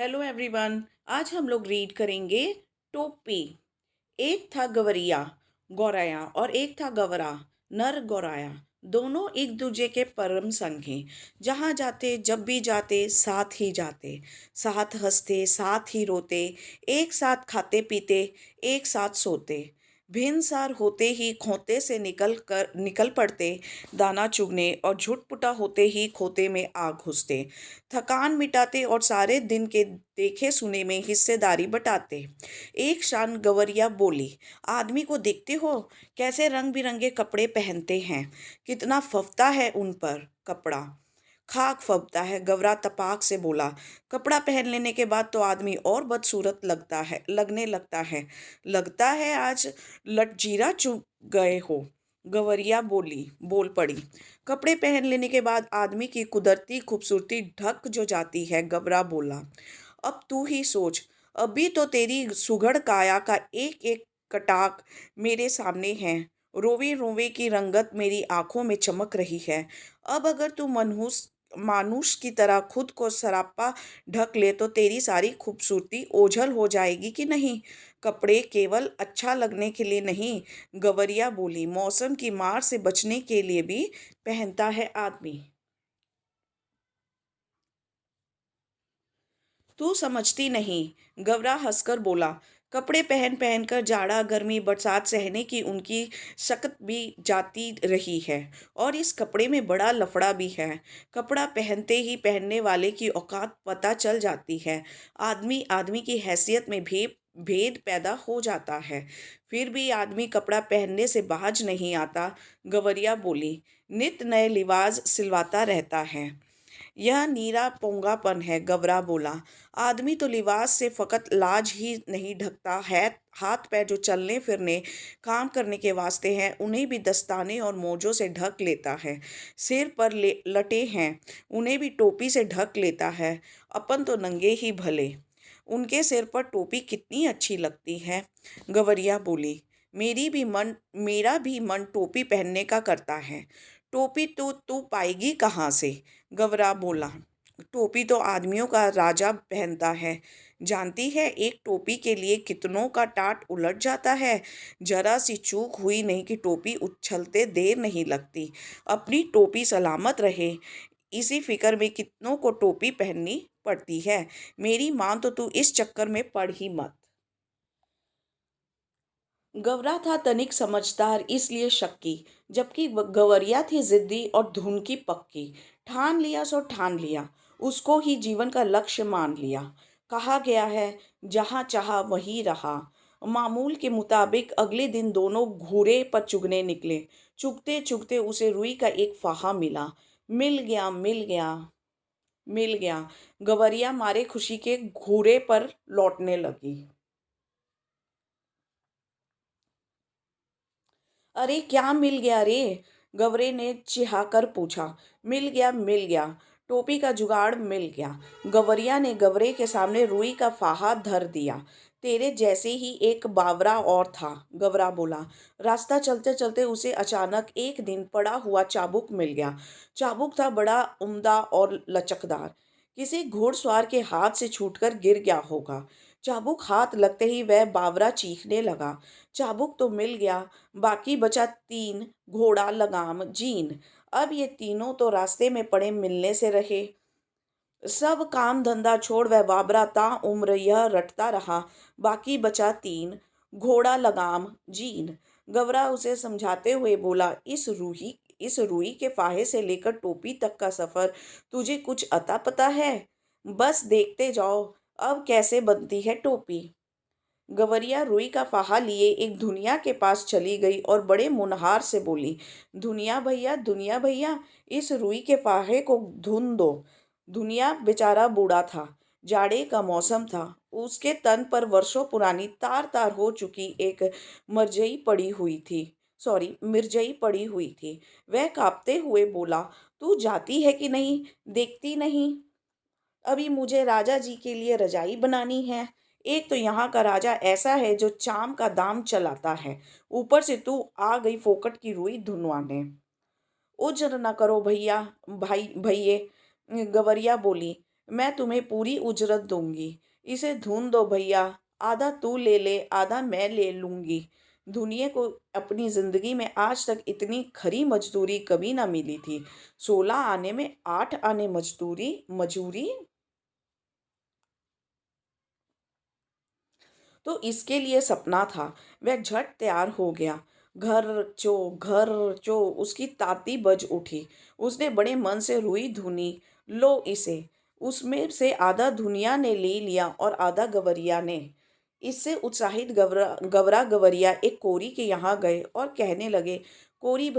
Hello everyone. आज हम लोग रीड करेंगे टोपी। एक था गवरिया गौराया और एक था गवरा नर गौराया। दोनों एक दूजे के परम संगी। जहाँ जाते जब भी जाते साथ ही जाते, साथ हंसते साथ ही रोते, एक साथ खाते पीते, एक साथ सोते। भिनसार होते ही खोते से निकल पड़ते दाना चुगने, और झुटपुटा होते ही खोते में आग घुसते। थकान मिटाते और सारे दिन के देखे सुने में हिस्सेदारी बटाते। एक शान गवरिया बोली, आदमी को देखते हो कैसे रंग बिरंगे कपड़े पहनते हैं, कितना फफता है उन पर कपड़ा। खाक फबता है, गवरा तपाक से बोला। कपड़ा पहन लेने के बाद तो आदमी और बदसूरत लगने लगता है आज लटजीरा चुप गए हो। गवरिया बोल पड़ी। कपड़े पहन लेने के बाद आदमी की कुदरती खूबसूरती ढक जो जाती है। गवरा बोला, अब तू ही सोच, अभी तो तेरी सुघड़ काया का एक एक कटाक मेरे सामने है। रोवे रोवे की रंगत मेरी आंखों में चमक रही है। अब अगर तू मनहूस मानुष की तरह खुद को सरापा ढक ले तो तेरी सारी खूबसूरती ओझल हो जाएगी कि नहीं। कपड़े केवल अच्छा लगने के लिए नहीं, गवरिया बोली, मौसम की मार से बचने के लिए भी पहनता है आदमी। तू समझती नहीं, गवरा हंसकर बोला। कपड़े पहन पहन कर जाड़ा गर्मी बरसात सहने की उनकी शक्त भी जाती रही है, और इस कपड़े में बड़ा लफड़ा भी है। कपड़ा पहनते ही पहनने वाले की औकात पता चल जाती है। आदमी आदमी की हैसियत में भेद भेद पैदा हो जाता है। फिर भी आदमी कपड़ा पहनने से बाज नहीं आता। गवरिया बोली, नित नए लिबास सिलवाता रहता है। यह नीरा पोंगापन है, गवरा बोला। आदमी तो लिबास से फकत लाज ही नहीं ढकता है, हाथ पैर जो चलने फिरने काम करने के वास्ते हैं उन्हें भी दस्ताने और मोजों से ढक लेता है। सिर पर लटे हैं उन्हें भी टोपी से ढक लेता है। अपन तो नंगे ही भले। उनके सिर पर टोपी कितनी अच्छी लगती है। गवरिया बोली, मेरा भी मन टोपी पहनने का करता है। टोपी तो तू पाएगी कहाँ से। गवरा बोला, टोपी तो आदमियों का राजा पहनता है। जानती है एक टोपी के लिए कितनों का टाट उलट जाता है। जरा सी चूक हुई नहीं कि टोपी उछलते देर नहीं लगती। अपनी टोपी सलामत रहे, इसी फिक्र में कितनों को टोपी पहननी पड़ती है। मेरी मान तो तू इस चक्कर में पड़ ही मत। गवरा था तनिक समझदार, इसलिए शक्की, जबकि गवरिया थी जिद्दी और धुन की पक्की। ठान लिया सो ठान लिया, उसको ही जीवन का लक्ष्य मान लिया। कहा गया है, जहाँ चाहा वहीं रहा। मामूल के मुताबिक अगले दिन दोनों घूरे पर चुगने निकले। चुगते चुगते उसे रुई का एक फाहा मिला। मिल गया मिल गया मिल गया। गवरिया मारे खुशी के घूरे पर लौटने लगी। अरे क्या मिल गया रे? गवरे ने चिढ़ाकर पूछा। मिल गया, टोपी का जुगाड़ मिल गया। गवरिया ने गवरे के सामने रुई का फाहा धर दिया। तेरे जैसे ही एक बावरा और था, गवरा बोला। रास्ता चलते चलते उसे अचानक एक दिन पड़ा हुआ चाबुक मिल गया। चाबुक था बड़ा उम्दा और लचकदार, किसी घुड़सवार के हाथ से छूटकर गिर गया होगा। चाबुक हाथ लगते ही वह बावरा चीखने लगा। चाबुक तो मिल गया, बाकी बचा तीन, घोड़ा लगाम जीन। अब ये तीनों तो रास्ते में पड़े मिलने से रहे। सब काम धंधा छोड़ वह बाबरा ताउम्र यह रटता रहा। बाकी बचा तीन, घोड़ा लगाम जीन। गवरा उसे समझाते हुए बोला, इस रूही के फाहे से लेकर टोपी तक का सफर तुझे कुछ अता पता है? बस देखते जाओ अब कैसे बनती है टोपी। गवरिया रुई का फाहा लिए एक धुनिया के पास चली गई और बड़े मुनहार से बोली, दुनिया भैया, इस रुई के फाहे को धुन दो। दुनिया बेचारा बूढ़ा था, जाड़े का मौसम था। उसके तन पर वर्षों पुरानी तार तार हो चुकी एक मिर्जई पड़ी हुई थी। वह कांपते हुए बोला, तू जाती है कि नहीं, देखती नहीं? अभी मुझे राजा जी के लिए रजाई बनानी है। एक तो यहाँ का राजा ऐसा है जो चाम का दाम चलाता है, ऊपर से तू आ गई फोकट की रुई धुनवाने। उज्र न करो भैया, भाई भैये, गवरिया बोली। मैं तुम्हें पूरी उजरत दूंगी। इसे धुन दो भैया, आधा तू ले ले आधा मैं ले लूंगी। धुनिए को अपनी जिंदगी में आज तक इतनी खरी मजदूरी कभी ना मिली थी। 16 आने में 8 आने मजदूरी मजूरी। तो इसके लिए सपना था। वह झट तैयार हो गया। घर चो उसकी ताती बज उठी। उसने बड़े मन से रुई धुनी। लो इसे। उसमें से आधा धुनिया ने ले लिया और आधा गवरिया ने। इससे उत्साहित गवरा गवरिया एक कोरी के यहाँ गए और कहने लगे, कोरी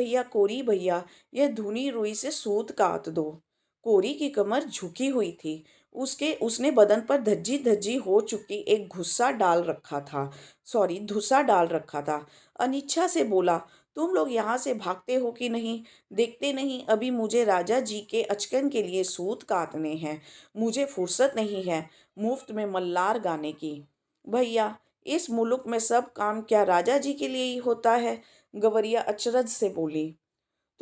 भैया, यह धुनी रुई से सूत काट दो। कोरी की कमर झुकी हुई थी। उसके उसने बदन पर धज्जी धज्जी हो चुकी एक धुस्सा डाल रखा था। अनिच्छा से बोला, तुम लोग यहाँ से भागते हो कि नहीं? देखते नहीं अभी मुझे राजा जी के अचकन के लिए सूत काटने हैं। मुझे फुर्सत नहीं है मुफ्त में मल्लार गाने की। भैया, इस मुल्क में सब काम क्या राजा जी के लिए ही होता है? गवरिया अचरज से बोली।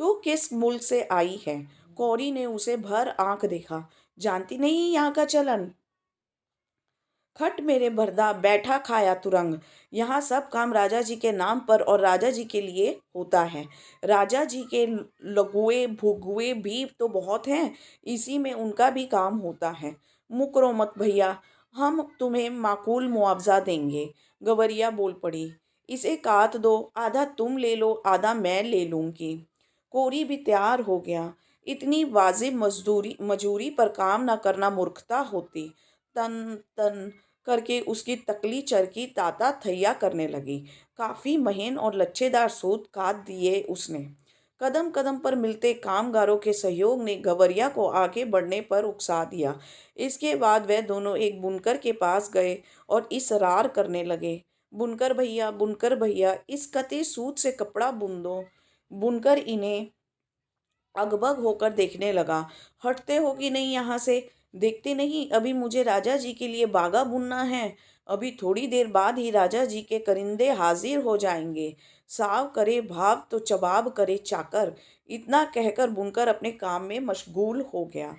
तू किस मुल्क से आई है? कौरी ने उसे भर आंख देखा। जानती नहीं यहाँ का चलन? खट मेरे भरदा, बैठा खाया तुरंग। यहाँ सब काम राजा जी के नाम पर और राजा जी के लिए होता है। राजा जी के लघुए भुगुए भी तो बहुत हैं, इसी में उनका भी काम होता है। मुकरो मत भैया, हम तुम्हें माकूल मुआवजा देंगे। गवरिया बोल पड़ी। इसे काट दो, आधा तुम ले लो आधा मैं ले लूंगी। कोरी भी तैयार हो गया। इतनी वाजिब मजूरी पर काम न करना मूर्खता होती। तन तन करके उसकी तकली चरकी ताता थैया करने लगी। काफी महीन और लच्छेदार सूत काट दिए उसने। कदम कदम पर मिलते कामगारों के सहयोग ने गवरिया को आगे बढ़ने पर उकसा दिया। इसके बाद वह दोनों एक बुनकर के पास गए और इसरार करने लगे, बुनकर भैया, इस कते सूत से कपड़ा बुन दो। बुनकर इन्हें अगबग होकर देखने लगा। हटते हो कि नहीं यहाँ से? देखते नहीं अभी मुझे राजा जी के लिए बागा बुनना है। अभी थोड़ी देर बाद ही राजा जी के करिंदे हाजिर हो जाएंगे। साव करे भाव तो चबाब करे चाकर। इतना कहकर बुनकर अपने काम में मशगूल हो गया।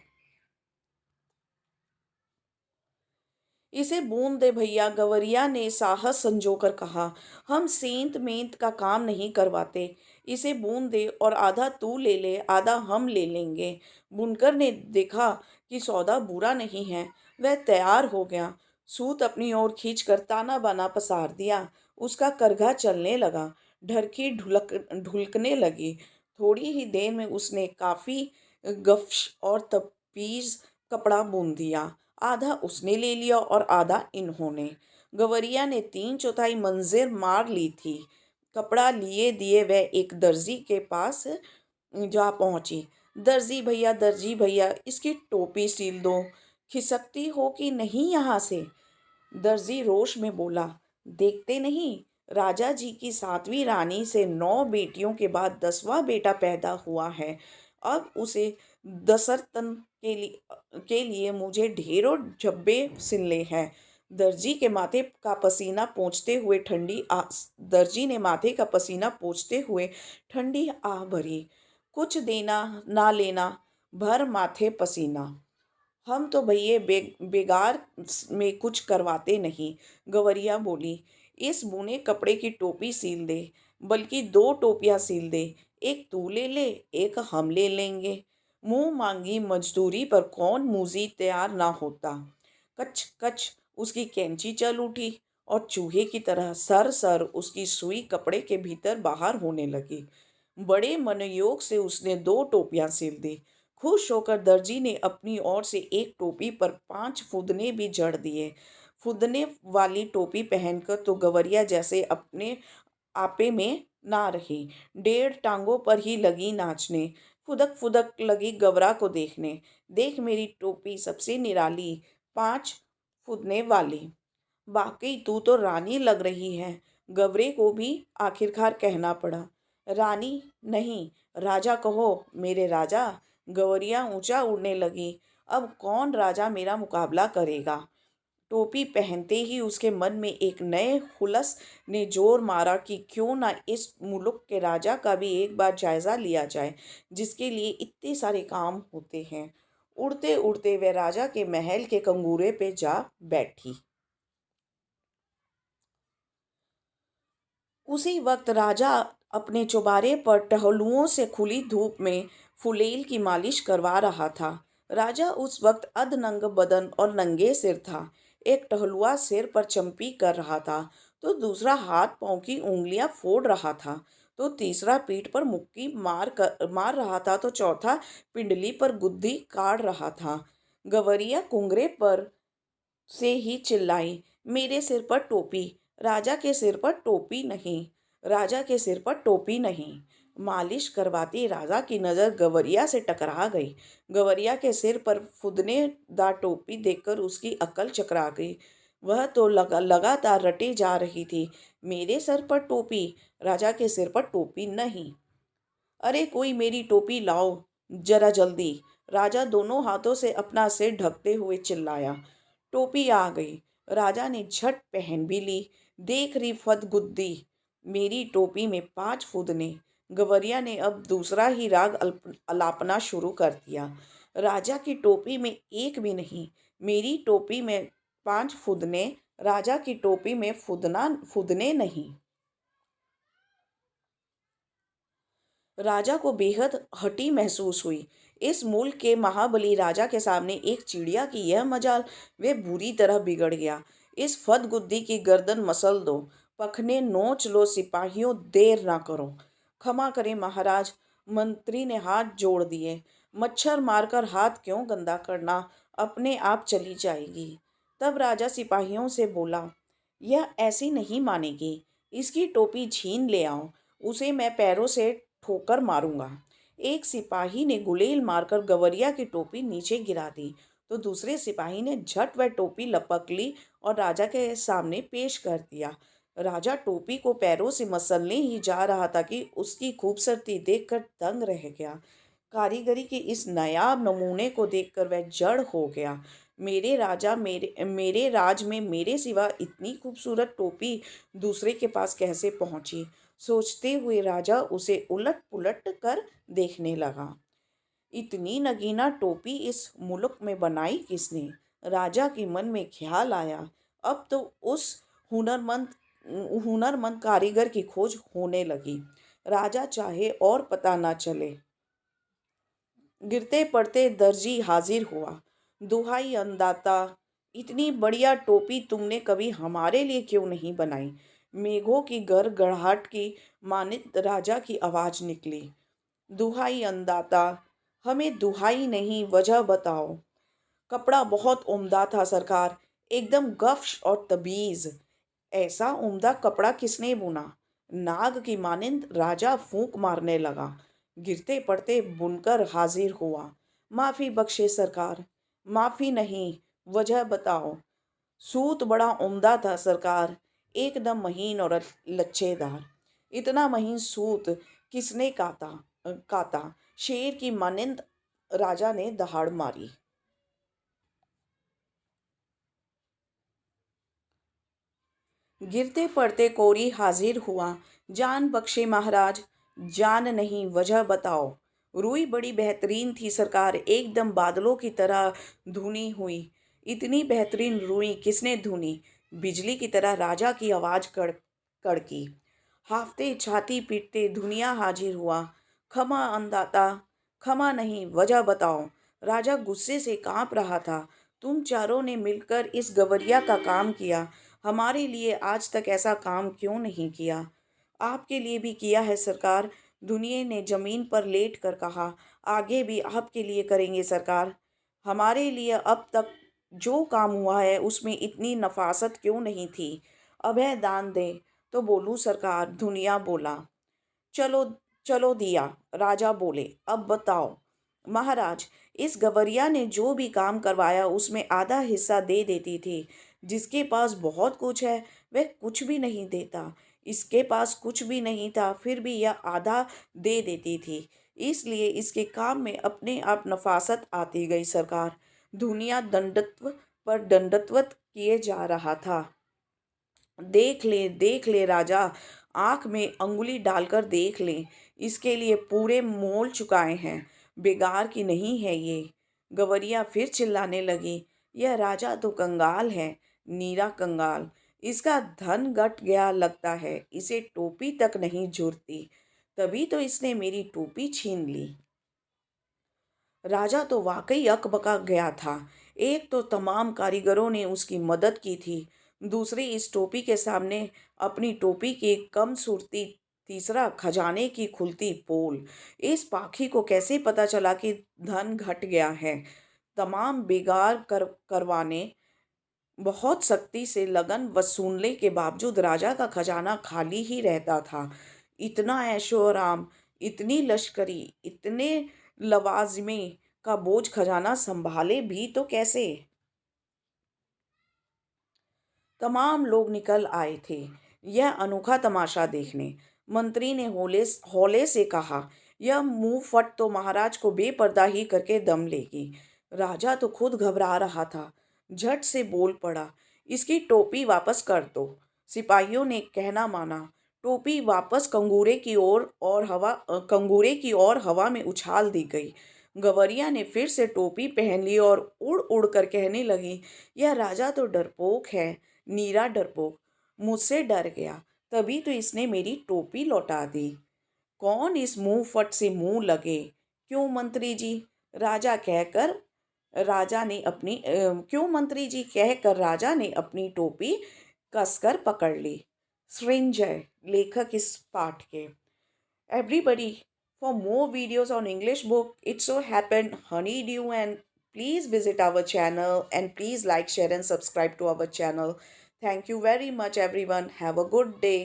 इसे बूंद दे भैया, गवरिया ने साहस संजोकर कहा। हम सेंत मेंत का काम नहीं करवाते। इसे बूंद दे और आधा तू ले ले आधा हम ले लेंगे। बुनकर ने देखा कि सौदा बुरा नहीं है। वह तैयार हो गया। सूत अपनी ओर खींचकर ताना बाना पसार दिया। उसका करघा चलने लगा। ढरकी ढुलकने लगी। थोड़ी ही देर में उसने काफी गफ्श और तपीज कपड़ा बुन दिया। आधा उसने ले लिया और आधा इन्होंने। गवरिया ने 3/4 मंजिल मार ली थी। कपड़ा लिए दिए वह एक दर्जी के पास जा पहुंची। दर्जी भैया, इसकी टोपी सील दो। खिसकती हो कि नहीं यहाँ से? दर्जी रोष में बोला। देखते नहीं राजा जी की 7वीं रानी से 9 बेटियों के बाद 10वां बेटा पैदा हुआ है। अब उसे दसरतन के लिए मुझे ढेरों झब्बे सिलने हैं। दर्जी ने माथे का पसीना पोंछते हुए ठंडी आह भरी। कुछ देना ना लेना, भर माथे पसीना। हम तो भैये बेगार में कुछ करवाते नहीं। गवरिया बोली। इस बुने कपड़े की टोपी सील दे, बल्कि 2 टोपियां सील दे। एक तू ले ले, एक हम ले लेंगे। मुंह मांगी मजदूरी पर कौन मूजी तैयार ना होता। कच कच उसकी कैंची चल उठी और चूहे की तरह सर सर उसकी सुई कपड़े के भीतर बाहर होने लगी। बड़े मनोयोग से उसने 2 टोपियां सिल दी। खुश होकर दर्जी ने अपनी ओर से एक टोपी पर 5 फुदने भी जड़ दिए। फुदने वाली टोपी पहनकर तो गवरिया जैसे अपने आपे में ना रही। 1.5 टांगों पर ही लगी नाचने। फुदक फुदक लगी गवरा को देखने। देख मेरी टोपी सबसे निराली, 5 फुदने वाली। वाकई तू तो रानी लग रही है। गवरे को भी आखिरकार कहना पड़ा। रानी नहीं, राजा कहो, मेरे राजा। गौरियाँ ऊंचा उड़ने लगी। अब कौन राजा मेरा मुकाबला करेगा? टोपी पहनते ही उसके मन में एक नए हुलस ने जोर मारा कि क्यों ना इस मुल्क के राजा का भी एक बार जायजा लिया जाए, जिसके लिए इतने सारे काम होते हैं। उड़ते उड़ते वे राजा के महल के कंगूरे पे जा बैठी। उसी वक्त राजा अपने चौबारे पर टहलुओं से खुली धूप में फुलेल की मालिश करवा रहा था। राजा उस वक्त अधनंग बदन और नंगे सिर था। एक टहलुआ सिर पर चंपी कर रहा था, तो दूसरा हाथ पांव की उंगलियां फोड़ रहा था, तो तीसरा पीठ पर मुक्की मार रहा था, तो चौथा पिंडली पर गुद्दी काढ़ रहा था। गवरिया कुंगरे पर से ही चिल्लाई, मेरे सिर पर टोपी, राजा के सिर पर टोपी नहीं, राजा के सिर पर टोपी नहीं। मालिश करवाती राजा की नजर गवरिया से टकरा गई। गवरिया के सिर पर फुदनेदार टोपी देखकर उसकी अक्ल चकरा गई। वह तो लगातार रटे जा रही थी, मेरे सर पर टोपी, राजा के सिर पर टोपी नहीं। अरे कोई मेरी टोपी लाओ, जरा जल्दी, राजा दोनों हाथों से अपना सिर ढकते हुए चिल्लाया। टोपी आ गई। राजा ने झट पहन भी ली। देख रही फदगुद्दी, मेरी टोपी में 5 फुदने। गवरिया ने अब दूसरा ही राग अलापना शुरू कर दिया। राजा की टोपी में एक भी नहीं, मेरी टोपी में 5 फुदने, राजा की टोपी में फुदने नहीं। राजा को बेहद हटी महसूस हुई। इस मुल्क के महाबली राजा के सामने एक चिड़िया की यह मजाल, वे बुरी तरह बिगड़ गया। इस फदगुद्दी की गर्दन मसल दो, पखने नोच लो सिपाहियों, देर ना करो। क्षमा करें महाराज, मंत्री ने हाथ जोड़ दिए। मच्छर मारकर हाथ क्यों गंदा करना, अपने आप चली जाएगी। तब राजा सिपाहियों से बोला, यह ऐसी नहीं मानेगी, इसकी टोपी छीन ले आओ, उसे मैं पैरों से ठोकर मारूंगा। एक सिपाही ने गुलेल मारकर गवरिया की टोपी नीचे गिरा दी, तो दूसरे सिपाही ने झट वह टोपी लपक ली और राजा के सामने पेश कर दिया। राजा टोपी को पैरों से मसलने ही जा रहा था कि उसकी खूबसूरती देखकर दंग रह गया। कारीगरी के इस नायाब नमूने को देखकर वह जड़ हो गया। मेरे राजा, मेरे राज में मेरे सिवा इतनी खूबसूरत टोपी दूसरे के पास कैसे पहुंची। सोचते हुए राजा उसे उलट पुलट कर देखने लगा। इतनी नगीना टोपी इस मुल्क में बनाई किसने। राजा के मन में ख्याल आया, अब तो उस हुनरमंद हुनरमंद कारीगर की खोज होने लगी। राजा चाहे और पता ना चले। गिरते पड़ते दर्जी हाजिर हुआ। दुहाई अंदाता, इतनी बढ़िया टोपी तुमने कभी हमारे लिए क्यों नहीं बनाई। मेघों की गड़गड़ाहट की मानित राजा की आवाज निकली। दुहाई अंदाता, हमें दुहाई नहीं, वजह बताओ। कपड़ा बहुत उम्दा था सरकार, एकदम गफ्श और तबीज। ऐसा उम्दा कपड़ा किसने बुना। नाग की मानिंद राजा फूंक मारने लगा। गिरते पड़ते बुनकर हाजिर हुआ। माफी बख्शे सरकार, माफी नहीं, वजह बताओ। सूत बड़ा उम्दा था सरकार, एकदम महीन और लच्छेदार। इतना महीन सूत किसने काता। शेर की मानिंद राजा ने दहाड़ मारी। गिरते पड़ते कोरी हाजिर हुआ। जान बख्शे महाराज, जान नहीं, वजह बताओ। रुई बड़ी बेहतरीन थी सरकार, एकदम बादलों की तरह धुनी हुई। इतनी बेहतरीन रुई किसने धुनी। बिजली की तरह राजा की आवाज कड़की। हाफते छाती पीटते दुनिया हाजिर हुआ। खमा अंदाता, खमा नहीं, वजह बताओ। राजा गुस्से से कांप रहा था। तुम चारों ने मिलकर इस गवरिया का काम किया, हमारे लिए आज तक ऐसा काम क्यों नहीं किया। आपके लिए भी किया है सरकार, दुनिया ने जमीन पर लेट कर कहा। आगे भी आपके लिए करेंगे सरकार। हमारे लिए अब तक जो काम हुआ है उसमें इतनी नफासत क्यों नहीं थी। अभय दान दे तो बोलूं सरकार, दुनिया बोला। चलो चलो दिया, राजा बोले, अब बताओ। महाराज, इस गवरिया ने जो भी काम करवाया उसमें आधा हिस्सा दे देती थी। जिसके पास बहुत कुछ है वह कुछ भी नहीं देता। इसके पास कुछ भी नहीं था, फिर भी यह आधा दे देती थी। इसलिए इसके काम में अपने आप नफासत आती गई सरकार। दुनिया दंडत्व पर दंडत्वत किए जा रहा था। देख ले राजा, आंख में अंगुली डालकर देख ले, इसके लिए पूरे मोल चुकाए हैं, बेगार की नहीं है ये। गवरिया फिर चिल्लाने लगी, यह राजा तो कंगाल है, नीरा कंगाल। इसका धन घट गया लगता है, इसे टोपी तक नहीं जुड़ती। तभी तो इसने मेरी टोपी छीन ली। राजा तो वाकई अकबका गया था। एक तो तमाम कारीगरों ने उसकी मदद की थी, दूसरी इस टोपी के सामने अपनी टोपी की कम सूरती, तीसरा खजाने की खुलती पोल। इस पाखी को कैसे पता चला कि धन घट गया है? तमाम बेगार करवाने बहुत सख्ती से लगन वसूलने के बावजूद राजा का खजाना खाली ही रहता था। इतना ऐशो आराम, इतनी लश्करी, इतने लवाजमे का बोझ खजाना संभाले भी तो कैसे? तमाम लोग निकल आए थे यह अनोखा तमाशा देखने। मंत्री ने हौले हौले से कहा, यह मुंह फट तो महाराज को बेपर्दा ही करके दम लेगी। राजा तो खुद घबरा रहा था, झट से बोल पड़ा, इसकी टोपी वापस कर दो। सिपाहियों ने कहना माना। टोपी वापस कंगूरे की ओर हवा में उछाल दी गई। गवरिया ने फिर से टोपी पहन ली और उड़ उड़ कर कहने लगी, यह राजा तो डरपोक है, नीरा डरपोक। मुझसे डर गया, तभी तो इसने मेरी टोपी लौटा दी। कौन इस मुंह फट से मुंह लगे? क्यों मंत्री जी? राजा कहकर क्यों मंत्री जी कहकर राजा ने अपनी टोपी कसकर पकड़ ली। सृंजय लेखक इस पाठ के। Everybody, for more videos on English book, It So Happened, Honeydew, and please visit our channel and please like, share, and subscribe to our channel. Thank you very much, everyone. Have a good day.